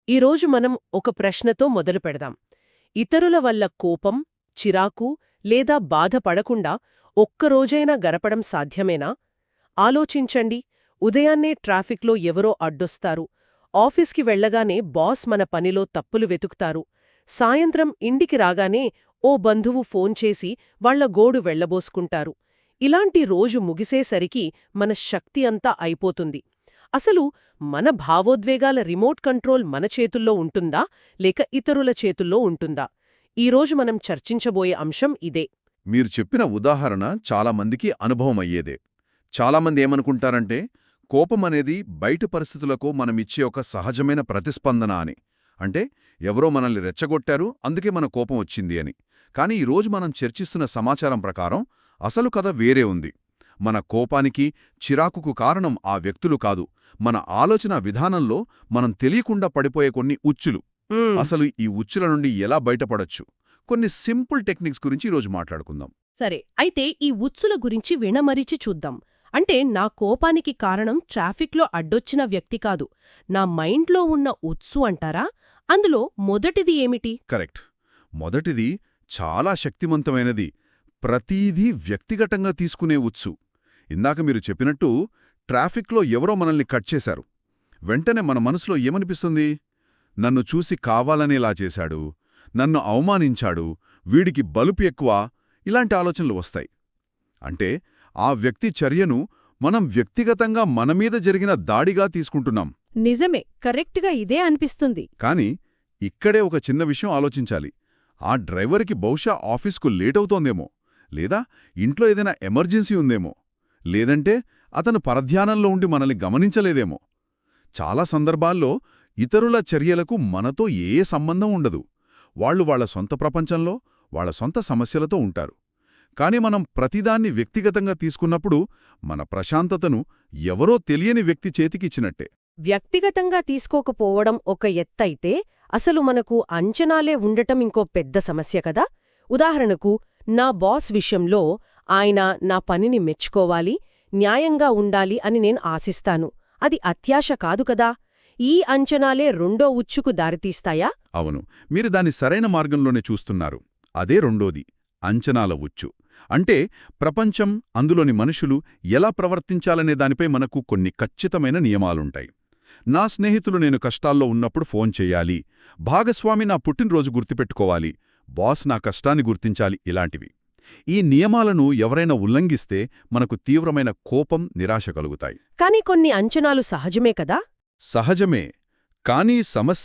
ఈరోజు మనం ఒక ప్రశ్నతో మొదలు పెడదాం. ఇతరుల వల్ల కోపం, చిరాకు లేదా బాధపడకుండా ఒక్కరోజైనా గడపడం సాధ్యమేనా? ఆలోచించండి. ఉదయాన్నే ట్రాఫిక్లో ఎవరో అడ్డొస్తారు. ఆఫీస్కి వెళ్లగానే బాస్ మన పనిలో తప్పులు వెతుకుతారు. సాయంత్రం ఇంటికి రాగానే ఓ బంధువు ఫోన్ చేసి వాళ్ల గోడు వెళ్లబోసుకుంటారు. ఇలాంటి రోజు ముగిసేసరికి మన శక్తి అంతా అయిపోతుంది. అసలు మన భావోద్వేగాల రిమోట్ కంట్రోల్ మన చేతుల్లో ఉంటుందా లేక ఇతరుల చేతుల్లో ఉంటుందా? ఈరోజు మనం చర్చించబోయే అంశం ఇదే. మీరు చెప్పిన ఉదాహరణ చాలామందికి అనుభవమయ్యేదే. చాలామంది ఏమనుకుంటారంటే కోపమనేది బయటి పరిస్థితులకు మనమిచ్చే ఒక సహజమైన ప్రతిస్పందన అని. అంటే ఎవరో మనల్ని రెచ్చగొట్టారు, అందుకే మన కోపం వచ్చింది అని. కానీ ఈరోజు మనం చర్చిస్తున్న సమాచారం ప్రకారం అసలు కథ వేరే ఉంది. మన కోపానికి, చిరాకుకు కారణం ఆ వ్యక్తులు కాదు, మన ఆలోచన విధానంలో మనం తెలియకుండా పడిపోయే కొన్ని ఉచ్చులు. అసలు ఈ ఉచ్చుల నుండి ఎలా బయటపడొచ్చు? కొన్ని సింపుల్ టెక్నిక్స్ గురించి ఈరోజు మాట్లాడుకుందాం. సరే, అయితే ఈ ఉచ్చుల గురించి వినమరిచి చూద్దాం. అంటే నా కోపానికి కారణం ట్రాఫిక్లో అడ్డొచ్చిన వ్యక్తి కాదు, నా మైండ్లో ఉన్న ఉత్సు అంటారా? అందులో మొదటిది ఏమిటి? కరెక్ట్. మొదటిది చాలా శక్తివంతమైనది. ప్రతీదీ వ్యక్తిగతంగా తీసుకునే ఉత్సు. ఇందాక మీరు చెప్పినట్టు ట్రాఫిక్లో ఎవరో మనల్ని కట్ చేశారు. వెంటనే మన మనసులో ఏమనిపిస్తుంది? నన్ను చూసి కావాలనేలా చేశాడు, నన్ను అవమానించాడు, వీడికి బలుపు ఎక్కువ, ఇలాంటి ఆలోచనలు వస్తాయి. అంటే ఆ వ్యక్తి చర్యను మనం వ్యక్తిగతంగా మనమీద జరిగిన దాడిగా తీసుకుంటున్నాం. నిజమే, కరెక్ట్గా ఇదే అనిపిస్తుంది. కాని ఇక్కడే ఒక చిన్న విషయం ఆలోచించాలి. ఆ డ్రైవర్కి బహుశా ఆఫీస్కు లేటవుతోందేమో, లేదా ఇంట్లో ఏదైనా ఎమర్జెన్సీ ఉందేమో, లేదంటే అతను పరధ్యానంలో ఉండి మనల్ని గమనించలేదేమో. చాలా సందర్భాల్లో ఇతరుల చర్యలకు మనతో ఏ సంబంధం ఉండదు. వాళ్లు వాళ్ల సొంత ప్రపంచంలో, వాళ్ల సొంత సమస్యలతో ఉంటారు. కాని మనం ప్రతిదాన్ని వ్యక్తిగతంగా తీసుకున్నప్పుడు మన ప్రశాంతతను ఎవరో తెలియని వ్యక్తి చేతికిచ్చినట్టే. వ్యక్తిగతంగా తీసుకోకపోవడం ఒక ఎత్తైతే, అసలు మనకు అంచనాలే ఉండటం ఇంకో పెద్ద సమస్య కదా. ఉదాహరణకు, నా బాస్ విషయంలో ఆయన నా పనిని మెచ్చుకోవాలి, న్యాయంగా ఉండాలి అని నేను ఆశిస్తాను. అది అత్యాశ కాదు కదా. ఈ అంచనాలే రెండో ఉచ్చుకు దారితీస్తాయా? అవును, మీరు దాన్ని సరైన మార్గంలోనే చూస్తున్నారు. అదే రెండోది, అంచనాల ఉచ్చు. అంటే ప్రపంచం, అందులోని మనుషులు ఎలా ప్రవర్తించాలనే దానిపై మనకు కొన్ని ఖచ్చితమైన నియమాలుంటాయి. నా స్నేహితులు నేను కష్టాల్లో ఉన్నప్పుడు ఫోన్ చెయ్యాలి, భాగస్వామి నా పుట్టినరోజు గుర్తుపెట్టుకోవాలి, బాస్ నా కష్టాన్ని గుర్తించాలి, ఇలాంటివి. ఈ నియమాలను ఎవరైనా ఉల్లంఘిస్తే మనకు తీవ్రమైన కోపం, నిరాశ కలుగుతాయి. కాని కొన్ని అంచనాలు సహజమే కదా. సహజమే. కానీ సమస్య